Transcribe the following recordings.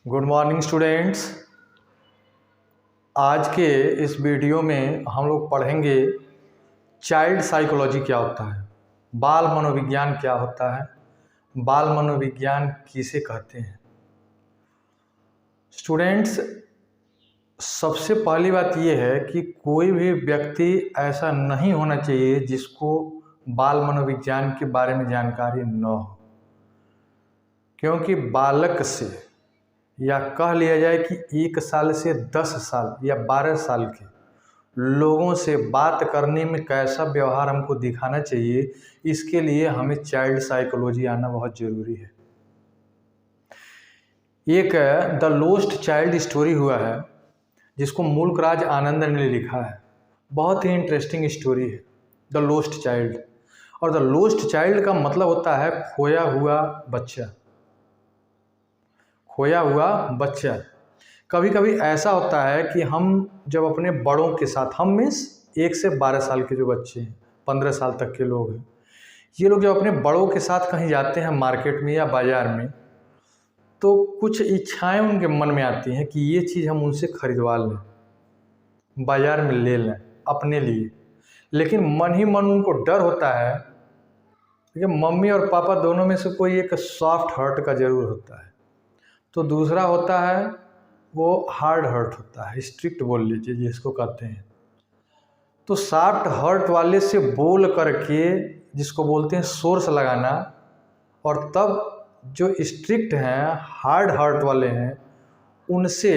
Good morning students. आज के इस वीडियो में हम लोग पढ़ेंगे चाइल्ड साइकोलॉजी क्या होता है, बाल मनोविज्ञान क्या होता है, बाल मनोविज्ञान किसे कहते हैं। स्टूडेंट्स, सबसे पहली बात यह है कि कोई भी व्यक्ति ऐसा नहीं होना चाहिए जिसको बाल मनोविज्ञान के बारे में जानकारी न हो, क्योंकि बालक से या कह लिया जाए कि 1 साल से 10 साल या 12 साल के लोगों से बात करने में कैसा व्यवहार हमको दिखाना चाहिए, इसके लिए हमें चाइल्ड साइकोलॉजी आना बहुत ज़रूरी है। एक द लोस्ट चाइल्ड स्टोरी हुआ है जिसको मुल्क राज आनंद ने लिखा है। बहुत ही इंटरेस्टिंग स्टोरी है द लोस्ट चाइल्ड। और द लोस्ट चाइल्ड का मतलब होता है खोया हुआ बच्चा। खोया हुआ बच्चा। कभी कभी ऐसा होता है कि हम जब अपने बड़ों के साथ, हम मीन्स 1 से 12 साल के जो बच्चे हैं, 15 साल तक के लोग हैं, ये लोग जब अपने बड़ों के साथ कहीं जाते हैं मार्केट में या बाज़ार में, तो कुछ इच्छाएं उनके मन में आती हैं कि ये चीज़ हम उनसे खरीदवा लें, बाज़ार में ले लें अपने लिए। लेकिन मन ही मन उनको डर होता है कि मम्मी और पापा दोनों में से कोई एक सॉफ्ट हर्ट का ज़रूर होता है, तो दूसरा होता है वो हार्ड हर्ट होता है, स्ट्रिक्ट बोल लीजिए जिसको कहते हैं। तो सॉफ्ट हर्ट वाले से बोल करके, जिसको बोलते हैं सोर्स लगाना, और तब जो स्ट्रिक्ट हैं, हार्ड हर्ट वाले हैं, उनसे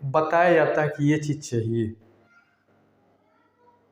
बताया जाता है कि ये चीज़ चाहिए।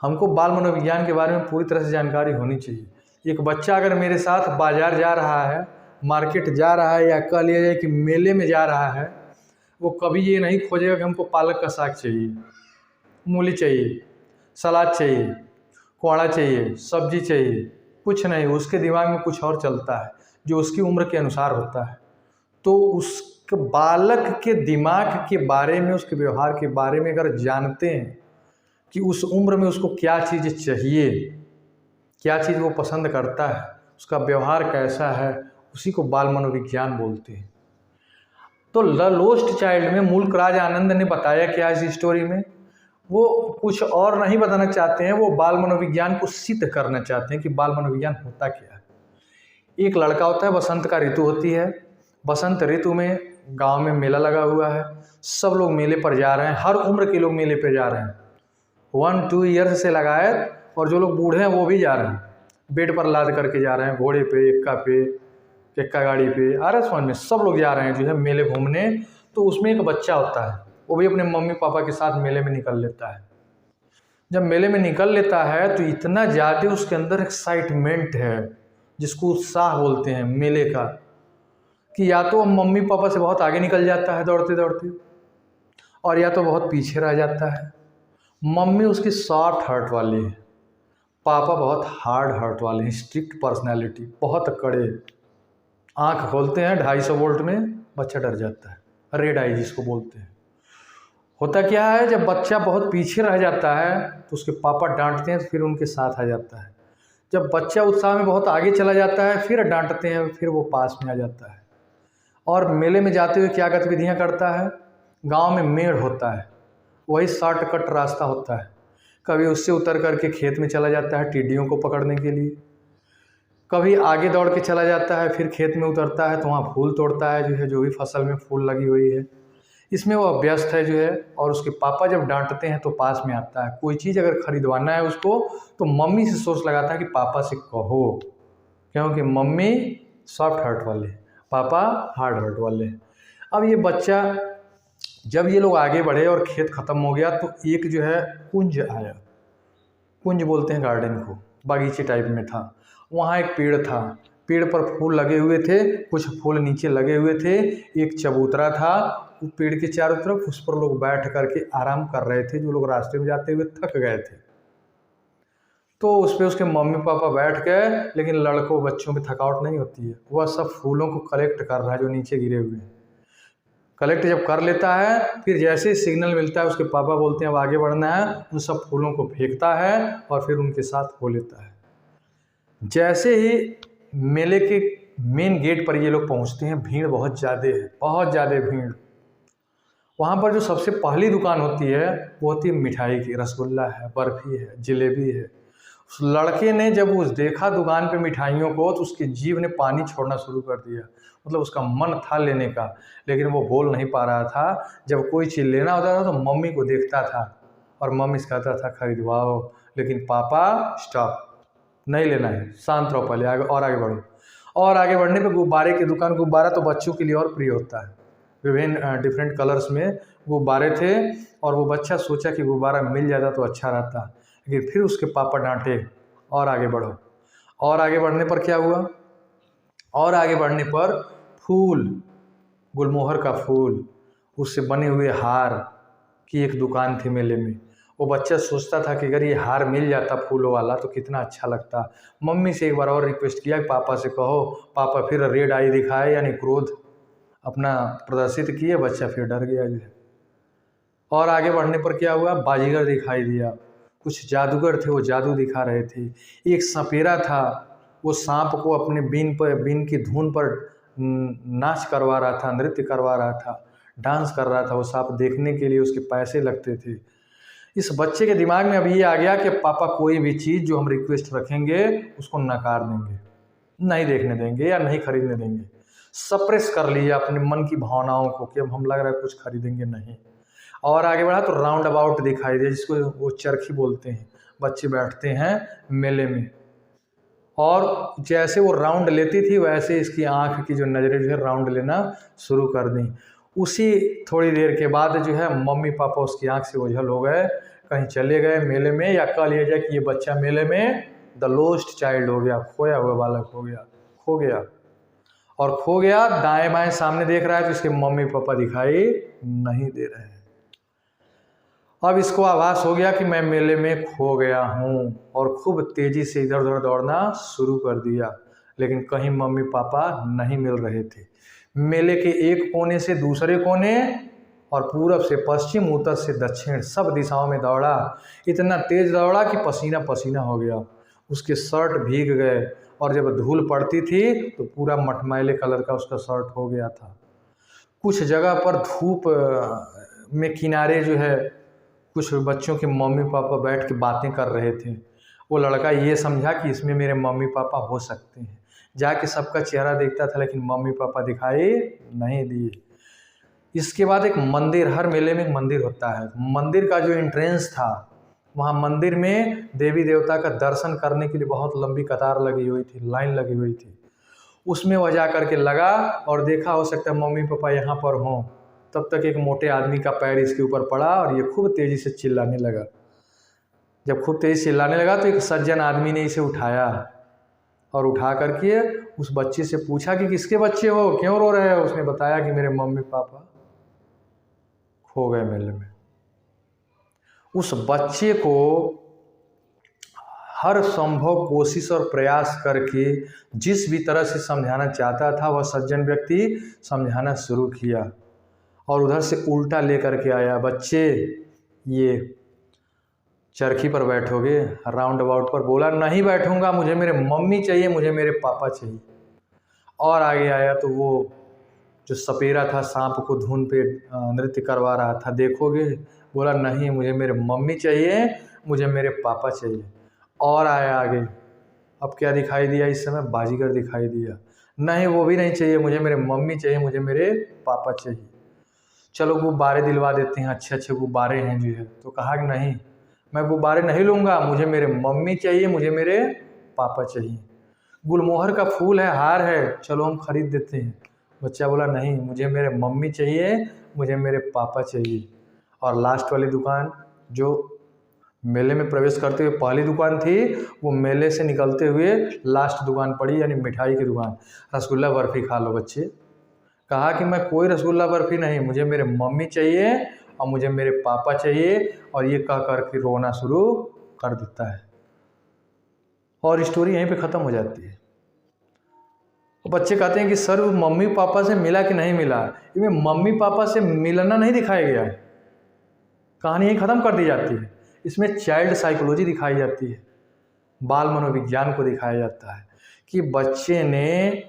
हमको बाल मनोविज्ञान के बारे में पूरी तरह से जानकारी होनी चाहिए। एक बच्चा अगर मेरे साथ बाजार जा रहा है, मार्केट जा रहा है, या कह लिया जाए कि मेले में जा रहा है, वो कभी ये नहीं खोजेगा कि हमको पालक का साग चाहिए, मूली चाहिए, सलाद चाहिए, कोहड़ा चाहिए, सब्जी चाहिए। कुछ नहीं, उसके दिमाग में कुछ और चलता है जो उसकी उम्र के अनुसार होता है। तो उस बालक के दिमाग के बारे में, उसके व्यवहार के बारे में अगर जानते हैं कि उस उम्र में उसको क्या चीज़ चाहिए, क्या चीज़ वो पसंद करता है, उसका व्यवहार कैसा है, उसी को बाल मनोविज्ञान बोलते हैं। तो द लोस्ट चाइल्ड में मुल्क राज आनंद ने बताया क्या इस स्टोरी में, वो कुछ और नहीं बताना चाहते हैं, वो बाल मनोविज्ञान को सिद्ध करना चाहते हैं कि बाल मनोविज्ञान होता क्या है। एक लड़का होता है, बसंत का ऋतु होती है, बसंत ऋतु में गांव में मेला लगा हुआ है, सब लोग मेले पर जा रहे हैं, हर उम्र के लोग मेले पर जा रहे हैं, 1-2 ईयर्स से लगाए, और जो लोग बूढ़े हैं वो भी जा रहे हैं, बेड पर लाद करके जा रहे हैं, घोड़े पे, एक्का गाड़ी पे, समझ में सब लोग जा रहे हैं जो है मेले घूमने। तो उसमें एक बच्चा होता है, वो भी अपने मम्मी पापा के साथ मेले में निकल लेता है। जब मेले में निकल लेता है तो इतना ज़्यादा उसके अंदर एक्साइटमेंट है, जिसको उत्साह बोलते हैं मेले का, कि या तो मम्मी पापा से बहुत आगे निकल जाता है दौड़ते दौड़ते, और या तो बहुत पीछे रह जाता है। मम्मी उसकी सॉफ्ट हर्ट वाली है, पापा बहुत हार्ड हर्ट वाले हैं, स्ट्रिक्ट पर्सनैलिटी, बहुत कड़े। आँख खोलते हैं 250 वोल्ट में, बच्चा डर जाता है, रेड आई जिसको बोलते हैं। होता क्या है, जब बच्चा बहुत पीछे रह जाता है तो उसके पापा डांटते हैं, फिर उनके साथ आ जाता है। जब बच्चा उत्साह में बहुत आगे चला जाता है, फिर डांटते हैं, फिर वो पास में आ जाता है। और मेले में जाते हुए क्या गतिविधियाँ करता है, गाँव में मेड़ होता है, वही शॉर्टकट रास्ता होता है, कभी उससे उतर करके खेत में चला जाता है टिड्डियों को पकड़ने के लिए, कभी आगे दौड़ के चला जाता है, फिर खेत में उतरता है तो वहाँ फूल तोड़ता है, जो भी फसल में फूल लगी हुई है, इसमें वो अभ्यस्त है जो है। और उसके पापा जब डांटते हैं तो पास में आता है। कोई चीज़ अगर खरीदवाना है उसको, तो मम्मी से सोच लगाता है कि पापा से कहो, क्योंकि मम्मी सॉफ्ट हर्ट वाले, पापा हार्ड हर्ट वाले। अब ये बच्चा, जब ये लोग आगे बढ़े और खेत ख़त्म हो गया, तो एक जो है कुंज आया, कुंज बोलते हैं गार्डन को, बागीचे टाइप में था। वहाँ एक पेड़ था, पेड़ पर फूल लगे हुए थे, कुछ फूल नीचे लगे हुए थे, एक चबूतरा था, वो पेड़ के चारों तरफ, उस पर लोग बैठ करके आराम कर रहे थे, जो लोग रास्ते में जाते हुए थक गए थे। तो उस पर उसके मम्मी पापा बैठ गए, लेकिन लड़कों बच्चों में थकावट नहीं होती है, वह सब फूलों को कलेक्ट कर रहा है जो नीचे गिरे हुए हैं। कलेक्ट जब कर लेता है, फिर जैसे ही सिग्नल मिलता है, उसके पापा बोलते हैं अब आगे बढ़ना है, उन सब फूलों को फेंकता है और फिर उनके साथ हो लेता है। जैसे ही मेले के मेन गेट पर ये लोग पहुंचते हैं, भीड़ बहुत ज़्यादा है, बहुत ज़्यादा भीड़। वहाँ पर जो सबसे पहली दुकान होती है वो होती है मिठाई की। रसगुल्ला है, बर्फ़ी है, जलेबी है। उस लड़के ने जब उस देखा दुकान पे मिठाइयों को तो उसकी जीभ ने पानी छोड़ना शुरू कर दिया। मतलब उसका मन था लेने का, लेकिन वो बोल नहीं पा रहा था। जब कोई चीज़ लेना होता था तो मम्मी को देखता था और मम्मी से कहता था खरीदवाओ, लेकिन पापा स्टॉप, नहीं लेना है, शांत रहो, पहले आगे और आगे बढ़ो। और आगे बढ़ने पे गुब्बारे की दुकान। गुब्बारा तो बच्चों के लिए और प्रिय होता है। विभिन्न डिफरेंट कलर्स में गुब्बारे थे और वो बच्चा सोचा कि गुब्बारा मिल जाता तो अच्छा रहता, लेकिन फिर उसके पापा डांटे और आगे बढ़ो। और आगे बढ़ने पर क्या हुआ? और आगे बढ़ने पर फूल, गुलमोहर का फूल, उससे बने हुए हार की एक दुकान थी मेले में। वो बच्चा सोचता था कि अगर ये हार मिल जाता फूलों वाला तो कितना अच्छा लगता। मम्मी से एक बार और रिक्वेस्ट किया कि पापा से कहो। पापा फिर रेड आई दिखाए, यानी क्रोध अपना प्रदर्शित किए। बच्चा फिर डर गया जो है। और आगे बढ़ने पर क्या हुआ? बाजीगर दिखाई दिया। कुछ जादूगर थे, वो जादू दिखा रहे थे। एक सपेरा था, वो सांप को अपने बीन की धुन पर नाच करवा रहा था, नृत्य करवा रहा था, डांस कर रहा था। वो सांप देखने के लिए उसके पैसे लगते थे। इस बच्चे के दिमाग में अब ये आ गया कि पापा कोई भी चीज़ जो हम रिक्वेस्ट रखेंगे उसको नकार देंगे, नहीं देखने देंगे या नहीं खरीदने देंगे। सप्रेस कर लिया अपने मन की भावनाओं को कि अब हम लग रहा है कुछ खरीदेंगे नहीं। और आगे बढ़ा तो राउंड अबाउट दिखाई दिया, जिसको वो चरखी बोलते हैं। बच्चे बैठते हैं मेले में और जैसे वो राउंड लेती थी वैसे इसकी आँख की जो नज़रें जो है राउंड लेना शुरू कर दी। उसी थोड़ी देर के बाद जो है मम्मी पापा उसकी आँख से ओझल हो गए, कहीं चले गए मेले में, या कह लिया जाए कि ये बच्चा मेले में द लोस्ट चाइल्ड हो गया, खोया हुआ बालक हो गया, खो गया। और खो गया, दाएं बाएं सामने देख रहा है तो इसके मम्मी पापा दिखाई नहीं दे रहे हैं। अब इसको आभास हो गया कि मैं मेले में खो गया हूँ और खूब तेज़ी से इधर उधर दौड़ना शुरू कर दिया, लेकिन कहीं मम्मी पापा नहीं मिल रहे थे। मेले के एक कोने से दूसरे कोने और पूरब से पश्चिम, उत्तर से दक्षिण, सब दिशाओं में दौड़ा। इतना तेज़ दौड़ा कि पसीना पसीना हो गया। उसके शर्ट भीग गए और जब धूल पड़ती थी तो पूरा मटमैले कलर का उसका शर्ट हो गया था। कुछ जगह पर धूप में किनारे जो है कुछ बच्चों के मम्मी पापा बैठ के बातें कर रहे थे। वो लड़का ये समझा कि इसमें मेरे मम्मी पापा हो सकते हैं। जाके सबका चेहरा देखता था लेकिन मम्मी पापा दिखाई नहीं दिए। इसके बाद एक मंदिर, हर मेले में एक मंदिर होता है। मंदिर का जो एंट्रेंस था, वहाँ मंदिर में देवी देवता का दर्शन करने के लिए बहुत लंबी कतार लगी हुई थी, लाइन लगी हुई थी। उसमें वह जा करके लगा और देखा हो सकता है मम्मी पापा यहाँ पर हों। तब तक एक मोटे आदमी का पैर इसके ऊपर पड़ा और ये खूब तेज़ी से चिल्लाने लगा। जब खूब तेज़ी से चिल्लाने लगा तो एक सज्जन आदमी ने इसे उठाया और उठा करके उस बच्चे से पूछा कि किसके बच्चे हो, क्यों रो रहे हो? उसने बताया कि मेरे मम्मी पापा खो गए मेले में। उस बच्चे को हर संभव कोशिश और प्रयास करके जिस भी तरह से समझाना चाहता था वह सज्जन व्यक्ति समझाना शुरू किया और उधर से उल्टा लेकर के आया, बच्चे ये चरखी पर बैठोगे? राउंड अबाउट पर बोला नहीं बैठूंगा, मुझे मेरे मम्मी चाहिए, मुझे मेरे पापा चाहिए। और आगे आया तो वो जो सपेरा था सांप को धुन पे नृत्य करवा रहा था, देखोगे? बोला नहीं, मुझे मेरे मम्मी चाहिए, मुझे मेरे पापा चाहिए। और आया आगे, अब क्या दिखाई दिया इस समय? बाजीगर दिखाई दिया। नहीं, वो भी नहीं चाहिए, मुझे मेरे मम्मी चाहिए, मुझे मेरे पापा चाहिए। चलो गुब्बारे दिलवा देते हैं, अच्छे अच्छे गुब्बारे हैं जो है। तो कहा कि नहीं, मैं गुब्बारे नहीं लूँगा, मुझे मेरे मम्मी चाहिए, मुझे मेरे पापा चाहिए। गुलमोहर का फूल है, हार है, चलो हम खरीद देते हैं। बच्चा बोला नहीं, मुझे मेरे मम्मी चाहिए, मुझे मेरे पापा चाहिए। और लास्ट वाली दुकान जो मेले में प्रवेश करते हुए पहली दुकान थी, वो मेले से निकलते हुए लास्ट दुकान पड़ी, यानी मिठाई की दुकान। रसगुल्ला बर्फ़ी खा लो बच्चे। कहा कि मैं कोई रसगुल्ला बर्फ़ी नहीं, मुझे मेरे मम्मी चाहिए और मुझे मेरे पापा चाहिए। और ये कह कर के रोना शुरू कर देता है और स्टोरी यहीं पे ख़त्म हो जाती है। तो बच्चे कहते हैं कि सर मम्मी पापा से मिला कि नहीं मिला? इसमें मम्मी पापा से मिलना नहीं दिखाया गया है, कहानी यहीं ख़त्म कर दी जाती है। इसमें चाइल्ड साइकोलॉजी दिखाई जाती है, बाल मनोविज्ञान को दिखाया जाता है कि बच्चे ने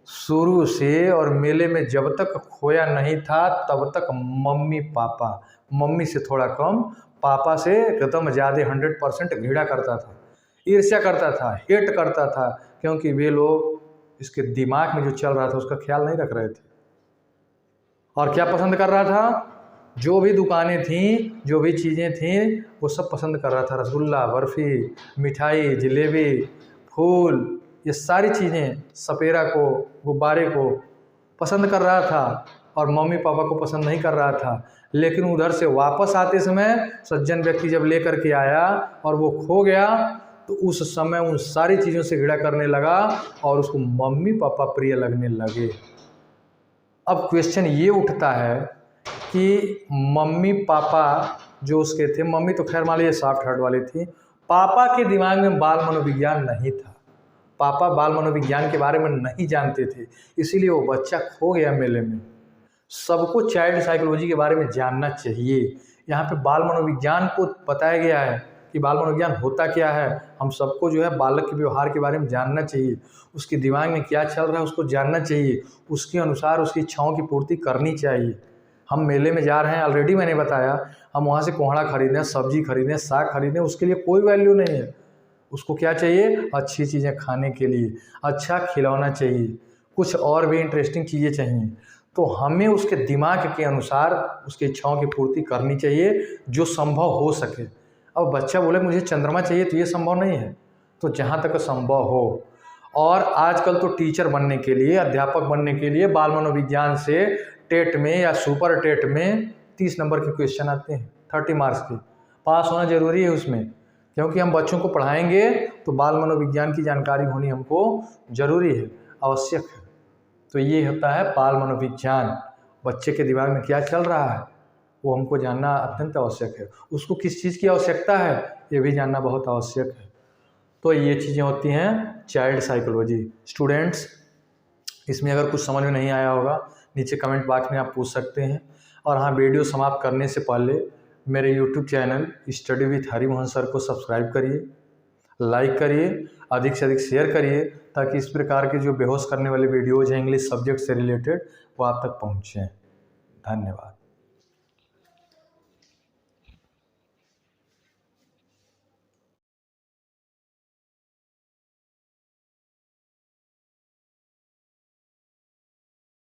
शुरू से और मेले में जब तक खोया नहीं था तब तक मम्मी पापा, मम्मी से थोड़ा कम, पापा से एकदम ज़्यादा 100% घृणा करता था, ईर्ष्या करता था, हेट करता था, क्योंकि वे लोग इसके दिमाग में जो चल रहा था उसका ख्याल नहीं रख रहे थे। और क्या पसंद कर रहा था? जो भी दुकानें थीं, जो भी चीज़ें थीं, वो सब पसंद कर रहा था। रसगुल्ला, बर्फ़ी, मिठाई, जलेबी, फूल, ये सारी चीज़ें, सपेरा को, गुब्बारे को पसंद कर रहा था और मम्मी पापा को पसंद नहीं कर रहा था। लेकिन उधर से वापस आते समय सज्जन व्यक्ति जब लेकर के आया और वो खो गया, तो उस समय उन सारी चीज़ों से घृणा करने लगा और उसको मम्मी पापा प्रिय लगने लगे। अब क्वेश्चन ये उठता है कि मम्मी पापा जो उसके थे, मम्मी तो खैर मान लीजिए सॉफ्ट हार्ट वाली थी, पापा के दिमाग में बाल मनोविज्ञान नहीं था। पापा बाल मनोविज्ञान के बारे में नहीं जानते थे, इसीलिए वो बच्चा खो गया मेले में। सबको चाइल्ड साइकोलॉजी के बारे में जानना चाहिए। यहाँ पे बाल मनोविज्ञान को बताया गया है कि बाल मनोविज्ञान होता क्या है। हम सबको जो है बालक के व्यवहार के बारे में जानना चाहिए, उसके दिमाग में क्या चल रहा है उसको जानना चाहिए, उसके अनुसार उसकी इच्छाओं की पूर्ति करनी चाहिए। हम मेले में जा रहे हैं, ऑलरेडी मैंने बताया, हम वहाँ से कोहड़ा खरीदें, सब्जी खरीदें, साग खरीदें, उसके लिए कोई वैल्यू नहीं है। उसको क्या चाहिए? अच्छी चीज़ें खाने के लिए, अच्छा खिलौना चाहिए, कुछ और भी इंटरेस्टिंग चीज़ें चाहिए। तो हमें उसके दिमाग के अनुसार उसकी इच्छाओं की पूर्ति करनी चाहिए जो संभव हो सके। अब बच्चा बोले मुझे चंद्रमा चाहिए, तो ये संभव नहीं है, तो जहाँ तक संभव हो। और आजकल तो टीचर बनने के लिए, अध्यापक बनने के लिए बाल मनोविज्ञान से टेट में या सुपर टेट में 30 नंबर के क्वेश्चन आते हैं, 30 मार्क्स के। पास होना जरूरी है उसमें, क्योंकि हम बच्चों को पढ़ाएंगे तो बाल मनोविज्ञान की जानकारी होनी हमको जरूरी है, आवश्यक है। तो ये होता है बाल मनोविज्ञान। बच्चे के दिमाग में क्या चल रहा है वो हमको जानना अत्यंत आवश्यक है। उसको किस चीज़ की आवश्यकता है ये भी जानना बहुत आवश्यक है। तो ये चीज़ें होती हैं चाइल्ड साइकोलॉजी। स्टूडेंट्स, इसमें अगर कुछ समझ में नहीं आया होगा नीचे कमेंट बॉक्स में आप पूछ सकते हैं। और हाँ, वीडियो समाप्त करने से पहले मेरे YouTube channel study with Harimohan sir को सब्सक्राइब करिए, लाइक करिए, अधिक से अधिक शेयर करिए, ताकि इस प्रकार के जो बेहोश करने वाले वीडियोज़ हैं इंग्लिश सब्जेक्ट से रिलेटेड वो आप तक पहुँचें। धन्यवाद।